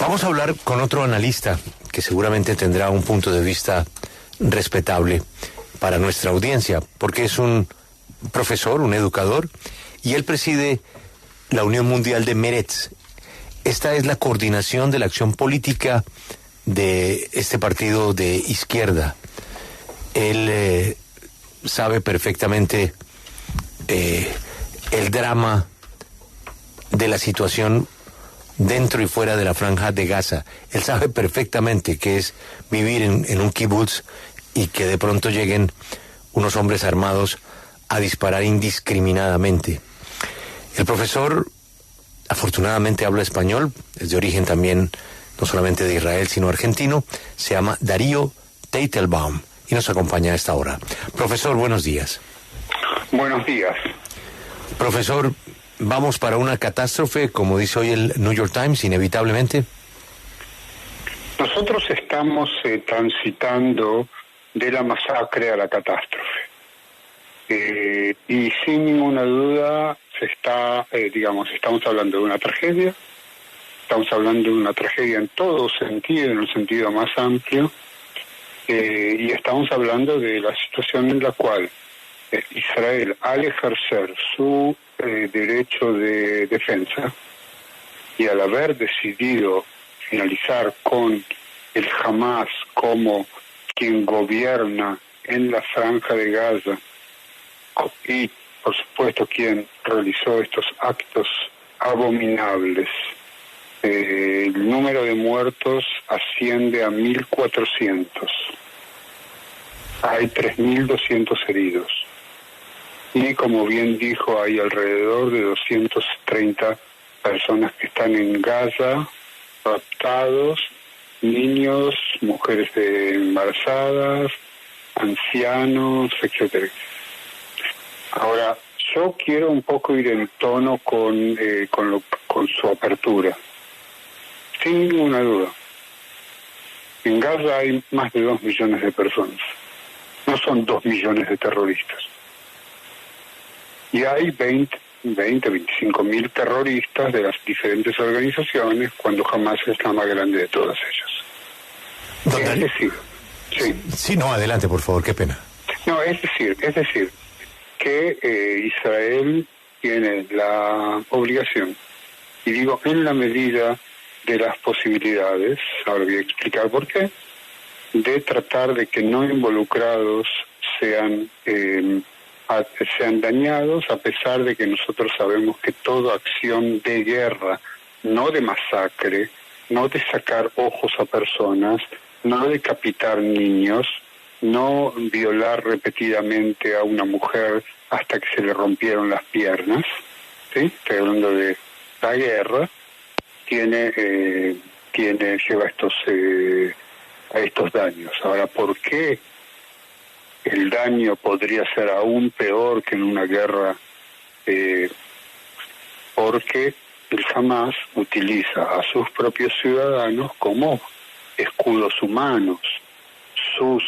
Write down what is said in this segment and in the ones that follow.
Vamos a hablar con otro analista que seguramente tendrá un punto de vista respetable para nuestra audiencia, porque es un profesor, un educador, y él preside la Unión Mundial de Meretz. Esta es la coordinación de la acción política de este partido de izquierda. Él sabe perfectamente el drama de la situación dentro y fuera de la Franja de Gaza. Él sabe perfectamente qué es vivir en un kibutz y que de pronto lleguen unos hombres armados a disparar indiscriminadamente. El profesor afortunadamente habla español, es de origen también no solamente de Israel sino argentino, se llama Darío Teitelbaum y nos acompaña a esta hora. Profesor, buenos días. Buenos días. Profesor, ¿vamos para una catástrofe, como dice hoy el New York Times, inevitablemente? Nosotros estamos transitando de la masacre a la catástrofe. Y sin ninguna duda estamos hablando de una tragedia. Estamos hablando de una tragedia en todo sentido, en el sentido más amplio. Y estamos hablando de la situación en la cual Israel, al ejercer su derecho de defensa y al haber decidido finalizar con el Hamas como quien gobierna en la Franja de Gaza y, por supuesto, quien realizó estos actos abominables, el número de muertos asciende a 1.400. Hay 3.200 heridos. Y como bien dijo, hay alrededor de 230 personas que están en Gaza, raptados, niños, mujeres embarazadas, ancianos, etcétera. Ahora, yo quiero un poco ir en tono con su apertura. Sin ninguna duda. En Gaza hay más de 2 millones de personas. No son 2 millones de terroristas. Y hay 25 mil terroristas de las diferentes organizaciones, cuando Hamas es la más grande de todas ellas. Es decir, sí. Sí, no, adelante, por favor, qué pena. No, es decir, que Israel tiene la obligación, y digo en la medida de las posibilidades, ahora voy a explicar por qué, de tratar de que no involucrados sean dañados, a pesar de que nosotros sabemos que toda acción de guerra, no de masacre, no de sacar ojos a personas, no decapitar niños, no violar repetidamente a una mujer hasta que se le rompieron las piernas, ¿sí? Estoy hablando de la guerra, lleva a estos daños. Ahora, ¿por qué el daño podría ser aún peor que en una guerra? Porque el Hamas utiliza a sus propios ciudadanos como escudos humanos. Sus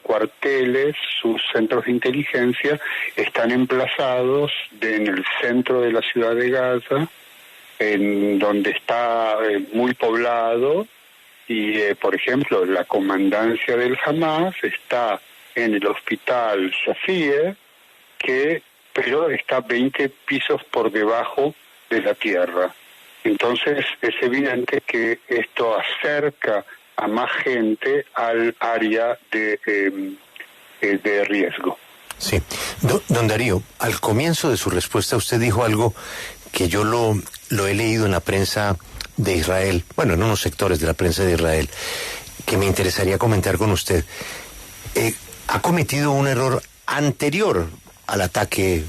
cuarteles, sus centros de inteligencia están emplazados en el centro de la ciudad de Gaza, en donde está muy poblado, y por ejemplo la comandancia del Hamas está en el hospital Shafie, pero está 20 pisos por debajo de la tierra. Entonces es evidente que esto acerca a más gente al área de riesgo. Sí. Don Darío, al comienzo de su respuesta usted dijo algo que yo lo he leído en la prensa de Israel, bueno, en unos sectores de la prensa de Israel, que me interesaría comentar con usted. Ha cometido un error anterior al ataque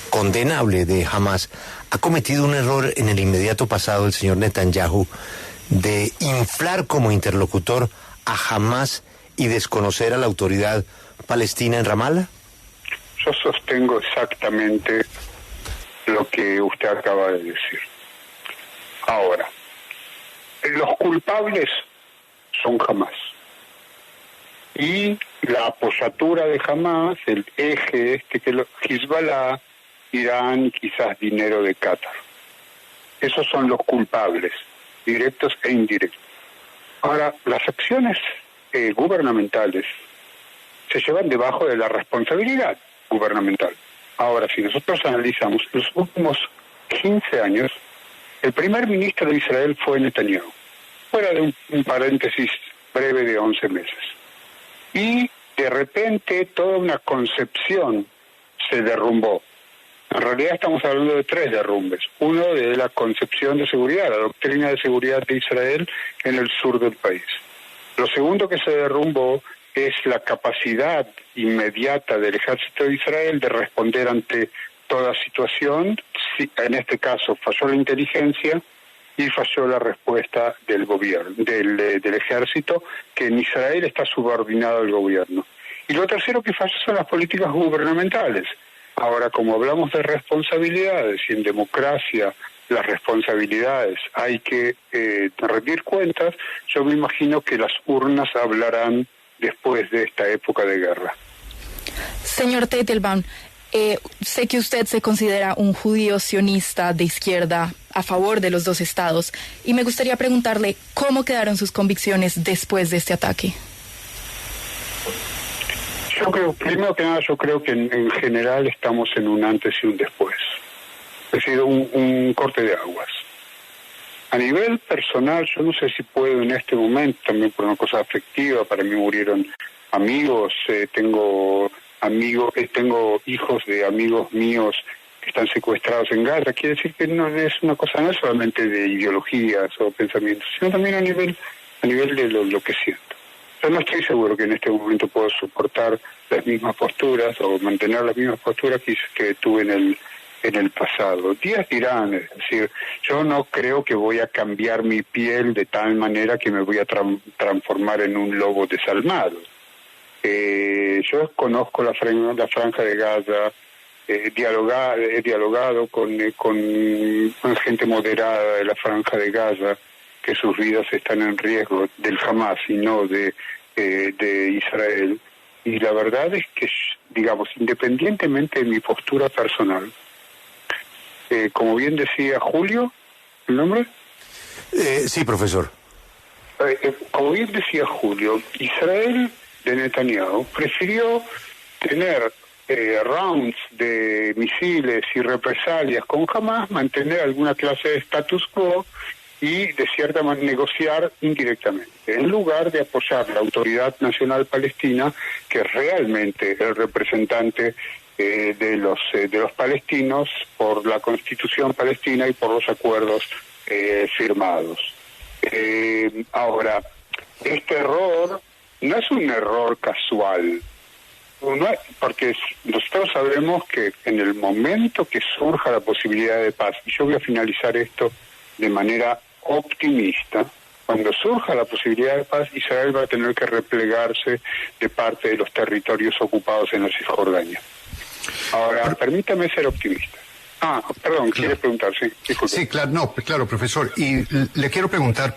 condenable de Hamas. Ha cometido un error en el inmediato pasado el señor Netanyahu de inflar como interlocutor a Hamas y desconocer a la autoridad palestina en Ramallah. Yo sostengo exactamente lo que usted acaba de decir. Ahora, los culpables son Hamas. Y la apoyatura de Hamas, el eje que Hezbollah, Irán y quizás dinero de Qatar. Esos son los culpables. directos e indirectos. Ahora, las acciones gubernamentales se llevan debajo de la responsabilidad gubernamental. Ahora, si nosotros analizamos los últimos 15 años, el primer ministro de Israel fue Netanyahu, fuera de un paréntesis breve de 11 meses. Y de repente toda una concepción se derrumbó. En realidad estamos hablando de 3 derrumbes. Uno de la concepción de seguridad, la doctrina de seguridad de Israel en el sur del país. Lo segundo que se derrumbó es la capacidad inmediata del ejército de Israel de responder ante toda situación. En este caso falló la inteligencia y falló la respuesta del gobierno, del ejército, que en Israel está subordinado al gobierno. Y lo tercero que falló son las políticas gubernamentales. Ahora, como hablamos de responsabilidades y en democracia las responsabilidades hay que rendir cuentas, yo me imagino que las urnas hablarán después de esta época de guerra. Señor Teitelbaum, sé que usted se considera un judío sionista de izquierda a favor de los 2 estados y me gustaría preguntarle cómo quedaron sus convicciones después de este ataque. Yo creo, primero que nada, que en general estamos en un antes y un después. Es decir, un corte de aguas. A nivel personal, yo no sé si puedo en este momento, también por una cosa afectiva, para mí murieron amigos, tengo hijos de amigos míos que están secuestrados en Gaza. Quiere decir que no es una cosa, no es solamente de ideologías o pensamientos, sino también a nivel de lo que siento. Yo no estoy seguro que en este momento puedo soportar las mismas posturas o mantener las mismas posturas que tuve en el pasado. Días dirán, es decir, yo no creo que voy a cambiar mi piel de tal manera que me voy a transformar en un lobo desalmado. Yo conozco la franja de Gaza, he dialogado con gente moderada de la franja de Gaza, que sus vidas están en riesgo del Hamas y no de Israel. Y la verdad es que, digamos, independientemente de mi postura personal, como bien decía Julio, ¿el nombre? Sí, profesor. Como bien decía Julio, Israel de Netanyahu prefirió tener rounds de misiles y represalias con Hamas, mantener alguna clase de status quo y de cierta manera negociar indirectamente, en lugar de apoyar la Autoridad Nacional Palestina, que es realmente el representante de los palestinos por la Constitución palestina y por los acuerdos firmados. Ahora, este error no es un error casual, porque nosotros sabemos que en el momento que surja la posibilidad de paz, y yo voy a finalizar esto de manera optimista, cuando surja la posibilidad de paz, Israel va a tener que replegarse de parte de los territorios ocupados en la Cisjordania. Ahora, permítame ser optimista. Perdón, ¿quiere preguntar? Sí, disculpe. Sí, claro, profesor. Y le quiero preguntar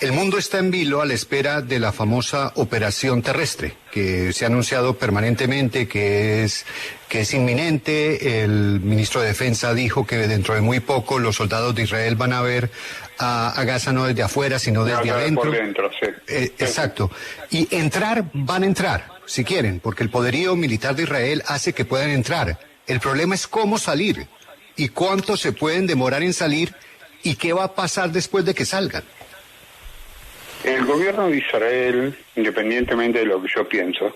el mundo está en vilo a la espera de la famosa operación terrestre, que se ha anunciado permanentemente que es inminente. El ministro de Defensa dijo que dentro de muy poco los soldados de Israel van a ver a Gaza no desde afuera, sino desde adentro. Por dentro, sí. Exacto. Y van a entrar, si quieren, porque el poderío militar de Israel hace que puedan entrar. El problema es cómo salir y cuánto se pueden demorar en salir y qué va a pasar después de que salgan. El gobierno de Israel, independientemente de lo que yo pienso,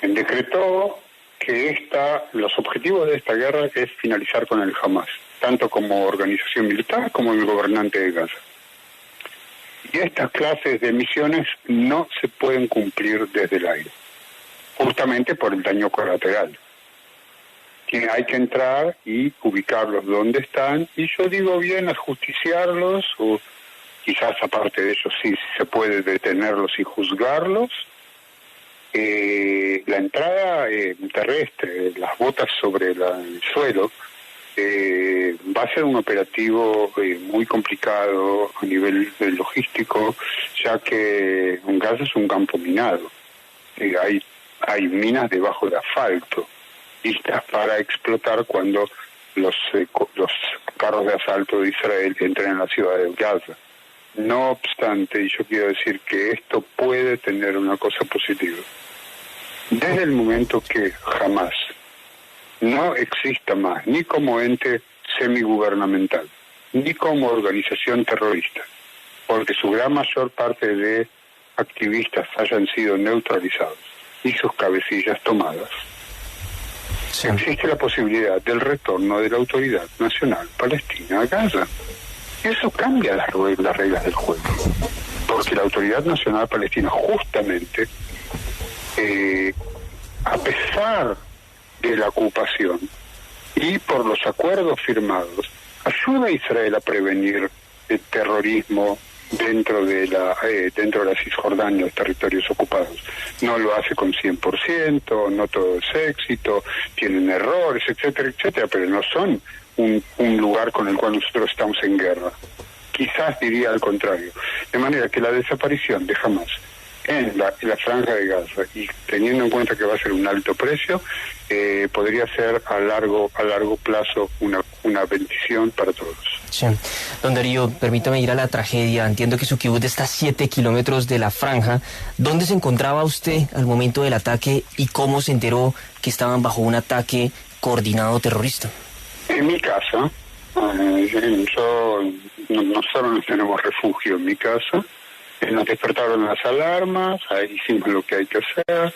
decretó que los objetivos de esta guerra es finalizar con el Hamas, tanto como organización militar como el gobernante de Gaza. Y estas clases de misiones no se pueden cumplir desde el aire, justamente por el daño colateral. Hay que entrar y ubicarlos donde están, y yo digo bien, ajusticiarlos, o quizás aparte de eso sí se puede detenerlos y juzgarlos. La entrada terrestre, las botas sobre el suelo, va a ser un operativo muy complicado a nivel logístico, ya que Gaza es un campo minado. Hay minas debajo de asfalto, listas para explotar cuando los carros de asalto de Israel entren en la ciudad de Gaza. No obstante, y yo quiero decir que esto puede tener una cosa positiva. Desde el momento que Hamás no exista más, ni como ente semigubernamental, ni como organización terrorista, porque su gran mayor parte de activistas hayan sido neutralizados y sus cabecillas tomadas, sí, existe la posibilidad del retorno de la Autoridad Nacional Palestina a Gaza. Eso cambia las reglas del juego, porque la Autoridad Nacional Palestina justamente, a pesar de la ocupación y por los acuerdos firmados, ayuda a Israel a prevenir el terrorismo dentro de la Cisjordania, los territorios ocupados. No lo hace con 100%, no todo es éxito, tienen errores, etcétera, etcétera, pero no son un lugar con el cual nosotros estamos en guerra. Quizás diría al contrario. De manera que la desaparición de Hamás en la franja de Gaza, y teniendo en cuenta que va a ser un alto precio, podría ser a largo plazo una bendición para todos. Sí. Don Darío, permítame ir a la tragedia. Entiendo que su kibutz está a 7 kilómetros de la franja. ¿Dónde se encontraba usted al momento del ataque y cómo se enteró que estaban bajo un ataque coordinado terrorista? En mi casa. Nosotros tenemos refugio en mi casa. Nos despertaron las alarmas, ahí hicimos lo que hay que hacer.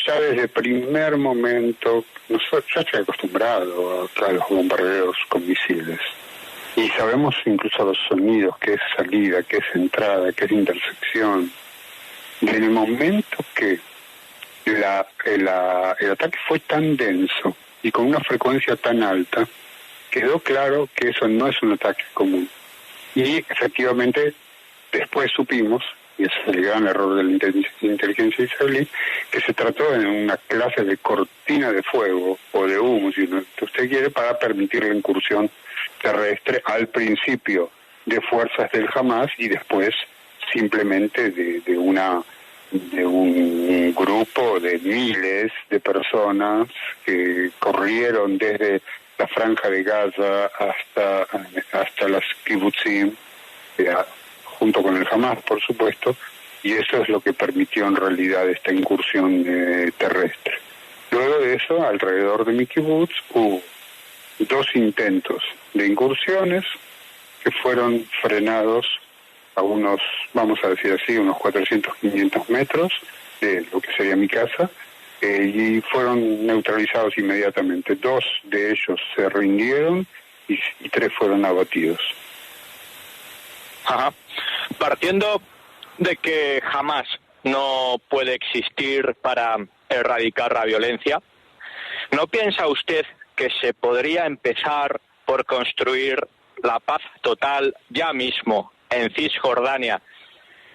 Ya desde el primer momento, ya estoy acostumbrado a los bombardeos con misiles. Y sabemos incluso los sonidos, qué es salida, qué es entrada, qué es intersección. Desde el momento que el ataque fue tan denso y con una frecuencia tan alta, quedó claro que eso no es un ataque común. Y efectivamente, después supimos, y ese es el gran error de la inteligencia israelí, que se trató de una clase de cortina de fuego o de humo, si usted quiere, para permitir la incursión terrestre al principio de fuerzas del Hamás y después simplemente de un grupo de miles de personas que corrieron desde la franja de Gaza hasta las kibutzim, junto con el Hamás, por supuesto, y eso es lo que permitió en realidad esta incursión terrestre. Luego de eso, alrededor de mi kibutz, hubo 2 intentos de incursiones que fueron frenados a unos, vamos a decir así, unos 400, 500 metros de lo que sería mi casa, y fueron neutralizados inmediatamente. 2 de ellos se rindieron y 3 fueron abatidos. Ajá. Partiendo de que jamás no puede existir para erradicar la violencia, ¿no piensa usted que se podría empezar por construir la paz total ya mismo en Cisjordania,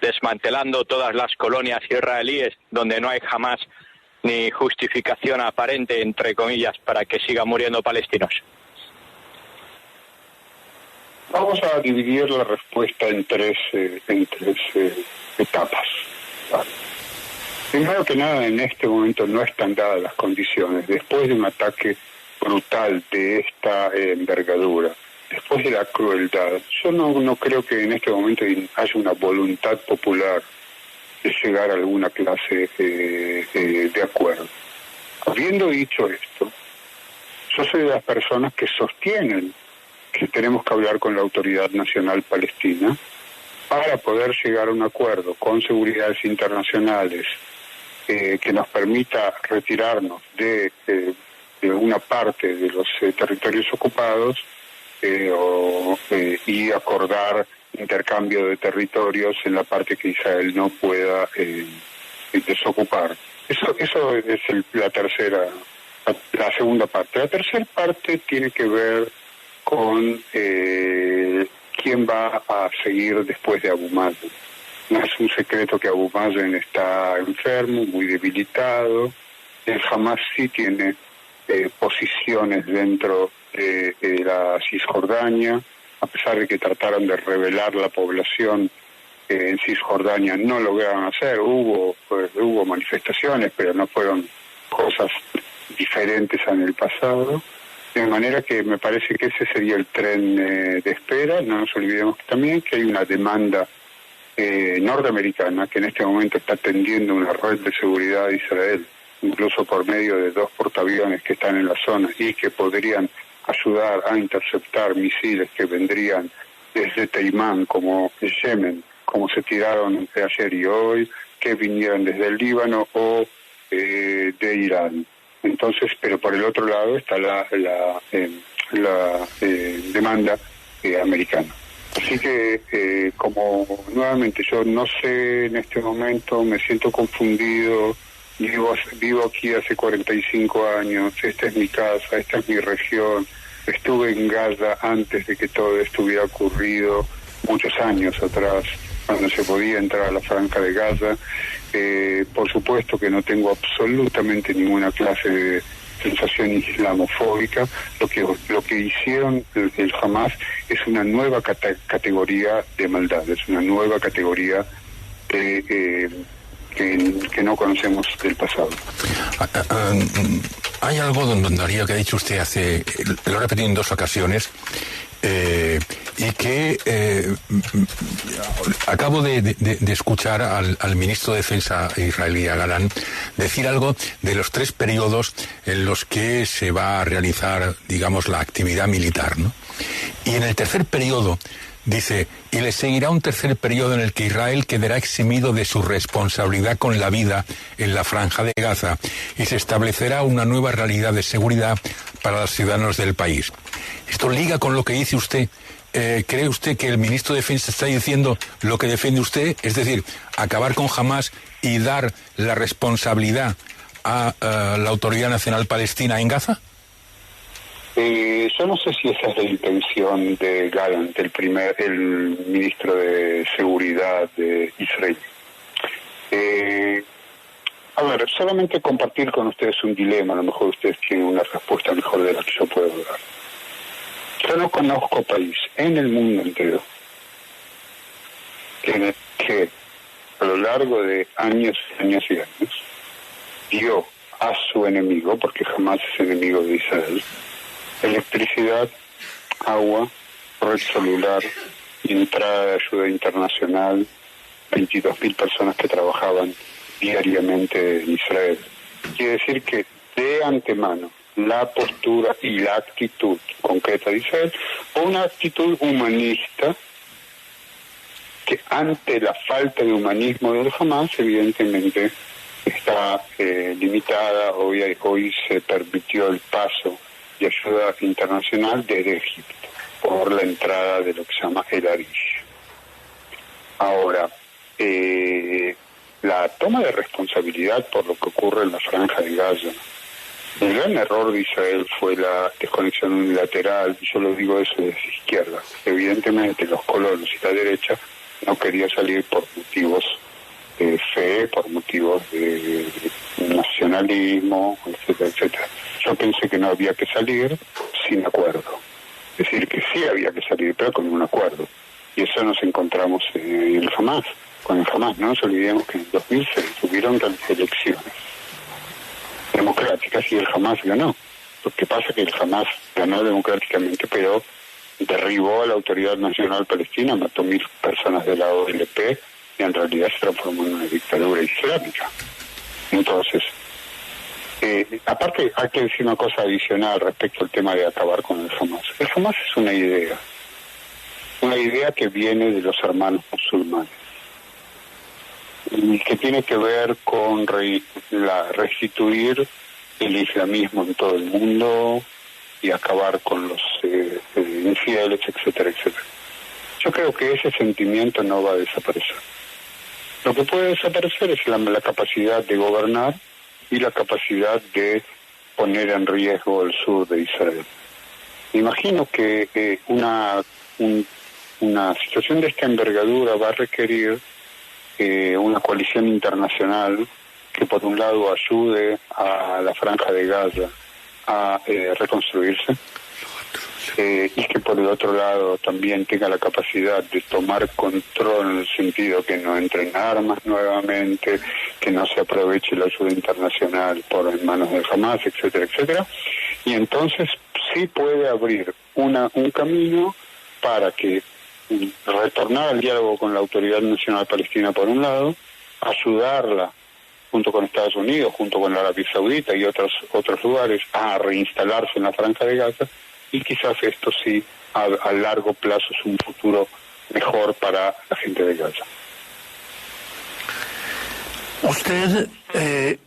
desmantelando todas las colonias israelíes donde no hay jamás ni justificación aparente, entre comillas, para que sigan muriendo palestinos? Vamos a dividir la respuesta en tres etapas. ¿Vale? Primero que nada, en este momento no están dadas las condiciones. Después de un ataque brutal de esta envergadura, después de la crueldad, yo no creo que en este momento haya una voluntad popular de llegar a alguna clase de acuerdo. Habiendo dicho esto, yo soy de las personas que sostienen que tenemos que hablar con la Autoridad Nacional Palestina para poder llegar a un acuerdo con seguridades internacionales que nos permita retirarnos de una parte de los territorios ocupados y acordar intercambio de territorios en la parte que Israel no pueda desocupar. Eso es la segunda parte. La tercera parte tiene que ver con quién va a seguir después de Abu Mazen. No es un secreto que Abu Mazen está enfermo, muy debilitado. El Hamás sí tiene posiciones dentro de la Cisjordania, a pesar de que trataron de rebelar la población en Cisjordania, no lograron hacer. Hubo manifestaciones, pero no fueron cosas diferentes en el pasado. De manera que me parece que ese sería el tren de espera. No nos olvidemos también que hay una demanda norteamericana, que en este momento está tendiendo una red de seguridad a Israel, incluso por medio de 2 portaaviones que están en la zona y que podrían ayudar a interceptar misiles que vendrían desde Teimán, como el Yemen, como se tiraron entre ayer y hoy, que vinieran desde el Líbano o de Irán. Entonces, pero por el otro lado está la demanda americana. Así que, como nuevamente yo no sé en este momento, me siento confundido, vivo aquí hace 45 años, esta es mi casa, esta es mi región, estuve en Gaza antes de que todo esto hubiera ocurrido, muchos años atrás, cuando se podía entrar a la Franja de Gaza. Por supuesto que no tengo absolutamente ninguna clase de sensación islamofóbica. Lo que hicieron el Hamas es una nueva categoría de maldad, es una nueva categoría que no conocemos del pasado. Hay algo, don Darío, que ha dicho usted lo ha repetido en 2 ocasiones, y que acabo de escuchar al ministro de Defensa israelí, a Galán, decir algo de los 3 periodos en los que se va a realizar, digamos, la actividad militar, ¿no? Y en el tercer periodo dice, y le seguirá un tercer periodo en el que Israel quedará eximido de su responsabilidad con la vida en la Franja de Gaza y se establecerá una nueva realidad de seguridad para los ciudadanos del país. Esto liga con lo que dice usted. ¿Cree usted que el ministro de Defensa está diciendo lo que defiende usted? Es decir, acabar con Hamas y dar la responsabilidad a la Autoridad Nacional Palestina en Gaza. Yo no sé si esa es la intención de Gallant, el ministro de Seguridad de Israel. A ver, solamente compartir con ustedes un dilema, a lo mejor ustedes tienen una respuesta mejor de la que yo puedo dar. Yo no conozco país en el mundo entero que a lo largo de años y años y años dio a su enemigo, porque jamás es enemigo de Israel, electricidad, agua, red celular, entrada de ayuda internacional, 22.000 personas que trabajaban diariamente en Israel. Quiere decir que de antemano la postura y la actitud concreta de Israel, o una actitud humanista que ante la falta de humanismo del Hamas evidentemente está limitada. Hoy se permitió el paso de ayuda internacional desde Egipto por la entrada de lo que se llama el Arish. Ahora, la toma de responsabilidad por lo que ocurre en la Franja de Gaza, el gran error de Israel fue la desconexión unilateral, y yo lo digo eso desde izquierda. Evidentemente los colonos y la derecha no querían salir por motivos de fe, por motivos de nacionalismo, etcétera, etcétera. Yo pensé que no había que salir sin acuerdo. Es decir, que sí había que salir, pero con un acuerdo. Y eso nos encontramos en el Hamas. Con el Hamas, no nos olvidemos que en 2006 tuvieron elecciones democráticas y el Hamas ganó. Lo que pasa es que el Hamas ganó democráticamente, pero derribó a la Autoridad Nacional Palestina, mató 1.000 personas de la OLP y en realidad se transformó en una dictadura islámica. Entonces, aparte hay que decir una cosa adicional respecto al tema de acabar con el Hamas. El Hamas es una idea que viene de los hermanos musulmanes y que tiene que ver con restituir el islamismo en todo el mundo y acabar con los infieles, etcétera, etcétera. Yo creo que ese sentimiento no va a desaparecer. Lo que puede desaparecer es la capacidad de gobernar y la capacidad de poner en riesgo el sur de Israel. Imagino que una situación de esta envergadura va a requerir una coalición internacional que por un lado ayude a la Franja de Gaza a reconstruirse y que por el otro lado también tenga la capacidad de tomar control en el sentido que no entren armas nuevamente, que no se aproveche la ayuda internacional en manos del Hamas, etcétera, etcétera. Y entonces sí puede abrir un camino para que retornar al diálogo con la Autoridad Nacional Palestina por un lado, ayudarla junto con Estados Unidos, junto con la Arabia Saudita y otros lugares a reinstalarse en la Franja de Gaza, y quizás esto sí a largo plazo es un futuro mejor para la gente de Gaza. Usted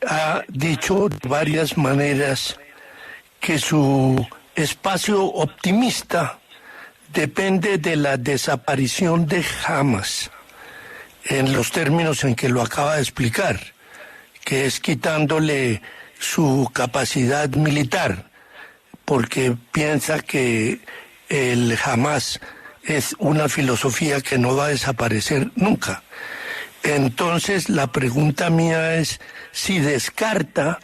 ha dicho de varias maneras que su espacio optimista depende de la desaparición de Hamas, en los términos en que lo acaba de explicar, que es quitándole su capacidad militar, porque piensa que el Hamas es una filosofía que no va a desaparecer nunca. Entonces la pregunta mía es si descarta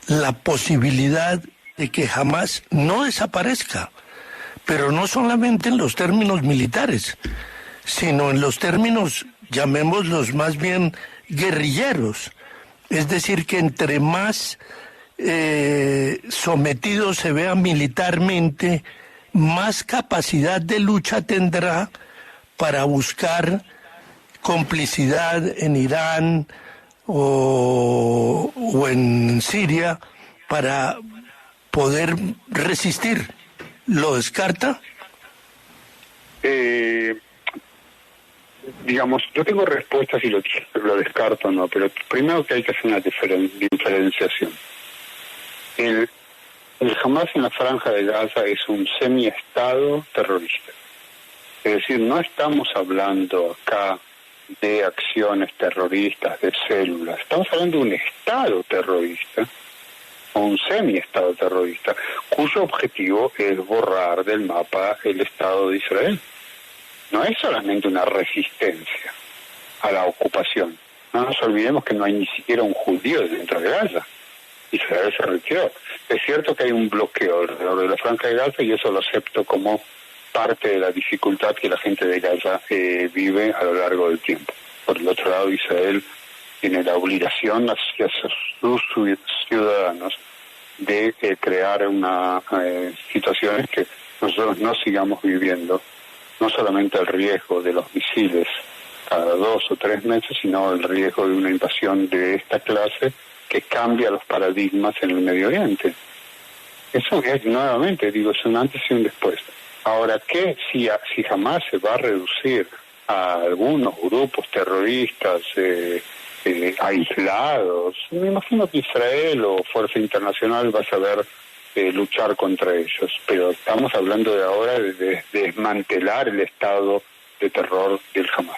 la posibilidad de que Hamas no desaparezca, pero no solamente en los términos militares, sino en los términos, llamémoslos más bien guerrilleros. Es decir, que entre más sometido se vea militarmente, más capacidad de lucha tendrá para buscar complicidad en Irán o en Siria para poder resistir. ¿Lo descarta? Digamos, yo tengo respuestas y lo descarto, no, pero primero que hay que hacer una diferenciación. El Hamas en la Franja de Gaza es un semi-estado terrorista. Es decir, no estamos hablando acá de acciones terroristas, de células. Estamos hablando de un estado terrorista, o un semi-estado terrorista, cuyo objetivo es borrar del mapa el Estado de Israel. No es solamente una resistencia a la ocupación. No nos olvidemos que no hay ni siquiera un judío dentro de Gaza. Israel se retiró. Es cierto que hay un bloqueo alrededor de la Franja de Gaza y eso lo acepto como parte de la dificultad que la gente de Gaza vive a lo largo del tiempo. Por el otro lado, Israel tiene la obligación hacia sus ciudadanos de crear situaciones que nosotros no sigamos viviendo, no solamente el riesgo de los misiles cada 2 o 3 meses, sino el riesgo de una invasión de esta clase que cambia los paradigmas en el Medio Oriente. Eso es, nuevamente, digo, es un antes y un después. Ahora, ¿qué si jamás se va a reducir a algunos grupos terroristas aislados? Me imagino que Israel o Fuerza Internacional va a saber luchar contra ellos, pero estamos hablando de ahora de desmantelar el estado de terror del Hamas.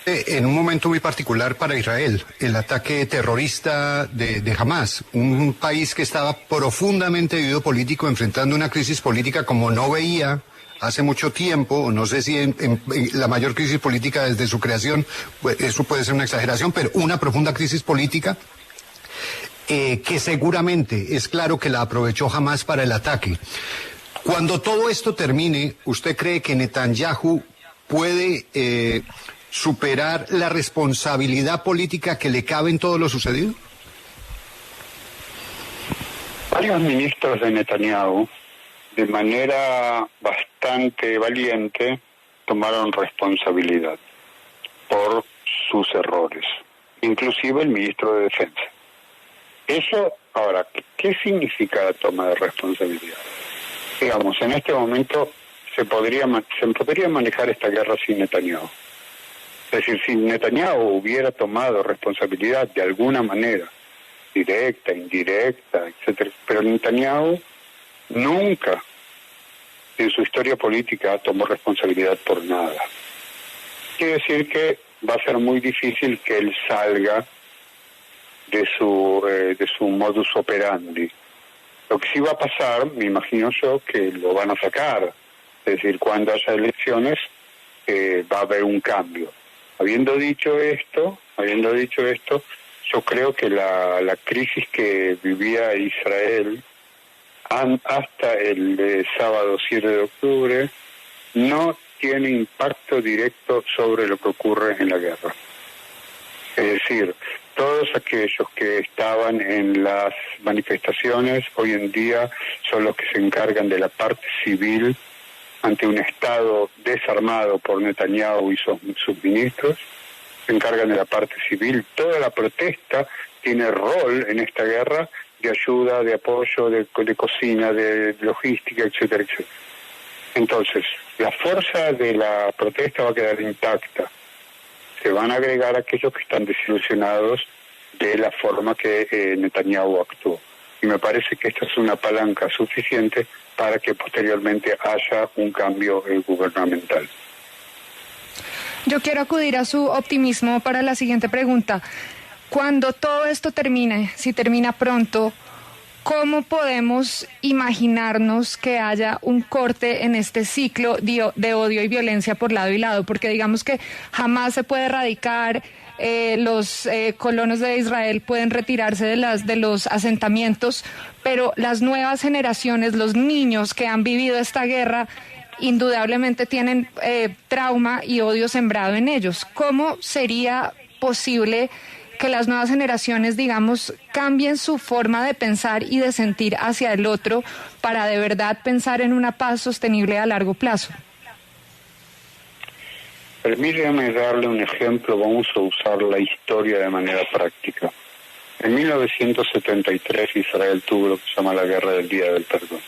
En un momento muy particular para Israel, el ataque terrorista de Hamas, un país que estaba profundamente dividido político, enfrentando una crisis política como no veía hace mucho tiempo, no sé si en la mayor crisis política desde su creación, pues eso puede ser una exageración, pero una profunda crisis política que seguramente es claro que la aprovechó Hamas para el ataque. Cuando todo esto termine, ¿usted cree que Netanyahu puede superar la responsabilidad política que le cabe en todo lo sucedido? Varios ministros de Netanyahu, de manera bastante valiente, tomaron responsabilidad por sus errores, inclusive el ministro de Defensa. Eso, ahora, ¿qué significa la toma de responsabilidad? Digamos, en este momento se podría manejar esta guerra sin Netanyahu. Es decir, si Netanyahu hubiera tomado responsabilidad de alguna manera, directa, indirecta, etcétera, pero Netanyahu nunca en su historia política tomó responsabilidad por nada. Quiere decir que va a ser muy difícil que él salga de su modus operandi. Lo que sí va a pasar, me imagino yo, que lo van a sacar. Es decir, cuando haya elecciones va a haber un cambio. Habiendo dicho esto, yo creo que la crisis que vivía Israel hasta el sábado 7 de octubre no tiene impacto directo sobre lo que ocurre en la guerra. Es decir, todos aquellos que estaban en las manifestaciones hoy en día son los que se encargan de la parte civil ante un Estado desarmado por Netanyahu y sus ministros, se encargan de la parte civil. Toda la protesta tiene rol en esta guerra de ayuda, de apoyo, de cocina, de logística, etcétera, etcétera. Entonces, la fuerza de la protesta va a quedar intacta. Se van a agregar aquellos que están desilusionados de la forma que Netanyahu actuó. Y me parece que esta es una palanca suficiente para que posteriormente haya un cambio gubernamental. Yo quiero acudir a su optimismo para la siguiente pregunta. Cuando todo esto termine, si termina pronto, ¿cómo podemos imaginarnos que haya un corte en este ciclo de odio y violencia por lado y lado? Porque digamos que jamás se puede erradicar, los colonos de Israel pueden retirarse de los asentamientos, pero las nuevas generaciones, los niños que han vivido esta guerra, indudablemente tienen trauma y odio sembrado en ellos. ¿Cómo sería posible que las nuevas generaciones, digamos, cambien su forma de pensar y de sentir hacia el otro para de verdad pensar en una paz sostenible a largo plazo? Permítame darle un ejemplo, vamos a usar la historia de manera práctica. En 1973 Israel tuvo lo que se llama la Guerra del Día del Perdón.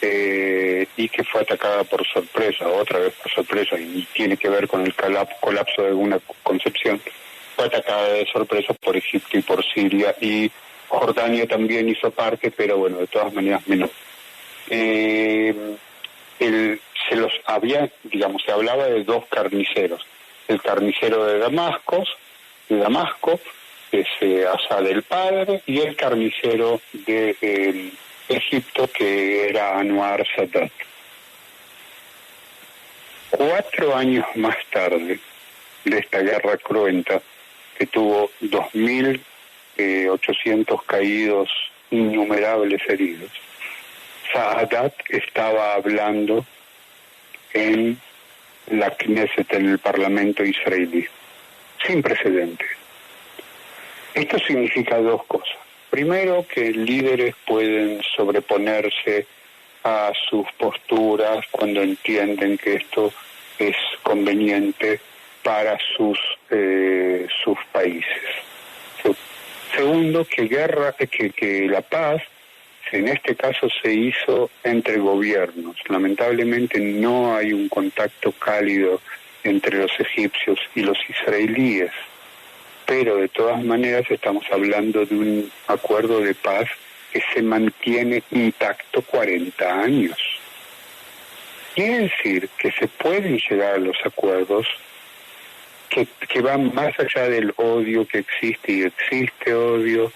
Y que fue atacada por sorpresa, otra vez por sorpresa, y tiene que ver con el colapso de una concepción. Fue atacada de sorpresa por Egipto y por Siria, y Jordania también hizo parte, pero bueno, de todas maneras menor. Se hablaba de dos carniceros. El carnicero de Damasco, que es Asad el padre, y el carnicero de Egipto, que era Anwar Sadat. 4 años más tarde de esta guerra cruenta, que tuvo 2.800 caídos, innumerables heridos, Sadat estaba hablando en la Knesset, en el Parlamento israelí, sin precedentes. Esto significa dos cosas. Primero, que líderes pueden sobreponerse a sus posturas cuando entienden que esto es conveniente para sus países. Segundo, que la paz, en este caso, se hizo entre gobiernos. Lamentablemente no hay un contacto cálido entre los egipcios y los israelíes, pero de todas maneras estamos hablando de un acuerdo de paz que se mantiene intacto 40 años. Quiere decir que se pueden llegar a los acuerdos que van más allá del odio que existe, y existe odio,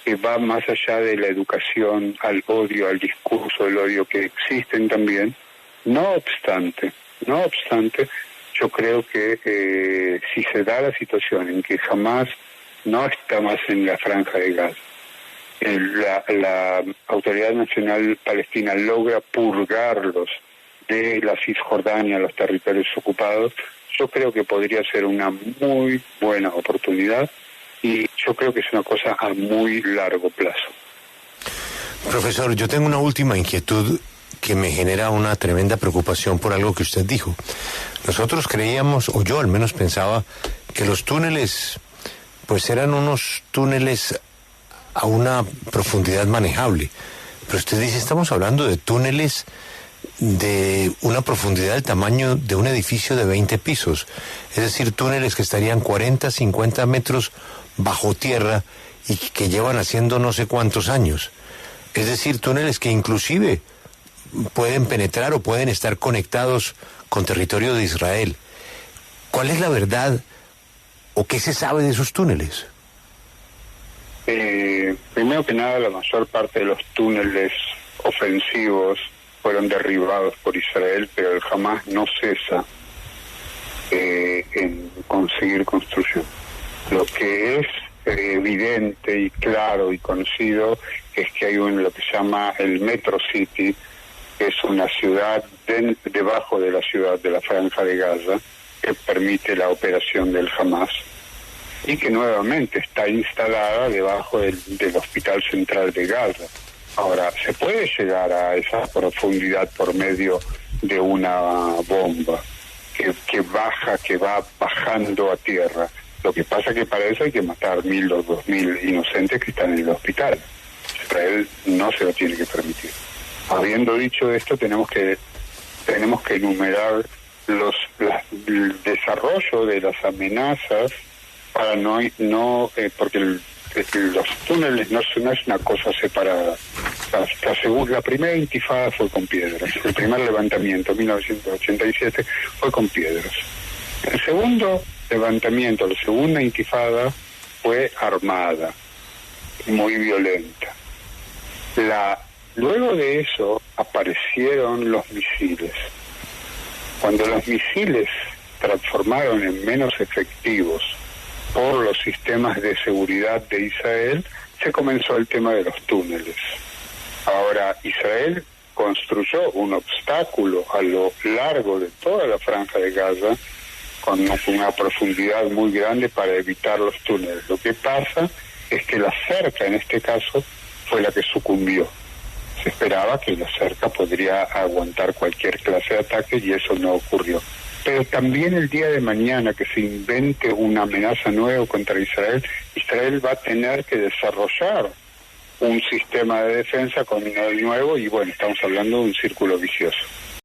que va más allá de la educación al odio, al discurso del odio, que existen también. No obstante, yo creo que si se da la situación en que Hamás no está más en la Franja de Gaza, la Autoridad Nacional Palestina logra purgarlos de la Cisjordania, los territorios ocupados, yo creo que podría ser una muy buena oportunidad, y yo creo que es una cosa a muy largo plazo. Profesor, yo tengo una última inquietud que me genera una tremenda preocupación por algo que usted dijo. Nosotros creíamos, o yo al menos pensaba, que los túneles pues eran unos túneles a una profundidad manejable. Pero usted dice, estamos hablando de túneles de una profundidad del tamaño de un edificio de 20 pisos. Es decir, túneles que estarían 40, 50 metros bajo tierra y que llevan haciendo no sé cuántos años. Es decir, túneles que inclusive pueden penetrar o pueden estar conectados con territorio de Israel. ¿Cuál es la verdad o qué se sabe de esos túneles? Primero que nada, la mayor parte de los túneles ofensivos fueron derribados por Israel, pero el Hamás no cesa en conseguir construcción. Lo que es evidente y claro y conocido es que hay lo que se llama el Metro City, que es una ciudad debajo de la ciudad de la Franja de Gaza, que permite la operación del Hamás, y que nuevamente está instalada debajo del Hospital Central de Gaza. Ahora, se puede llegar a esa profundidad por medio de una bomba que va bajando a tierra. Lo que pasa que para eso hay que matar 1.000 o 2.000 inocentes que están en el hospital. Israel no se lo tiene que permitir. Habiendo dicho esto, tenemos que enumerar el desarrollo de las amenazas para porque los túneles no es una cosa separada. La primera intifada fue con piedras, el primer levantamiento, 1987, fue con piedras. El segundo levantamiento, la segunda intifada, fue armada, muy violenta. Luego de eso aparecieron los misiles. Cuando los misiles transformaron en menos efectivos por los sistemas de seguridad de Israel, se comenzó el tema de los túneles. Ahora, Israel construyó un obstáculo a lo largo de toda la franja de Gaza con una profundidad muy grande para evitar los túneles. Lo que pasa es que la cerca, en este caso, fue la que sucumbió. Se esperaba que la cerca podría aguantar cualquier clase de ataque y eso no ocurrió. Pero también el día de mañana que se invente una amenaza nueva contra Israel, Israel va a tener que desarrollar un sistema de defensa con el nuevo y bueno, estamos hablando de un círculo vicioso.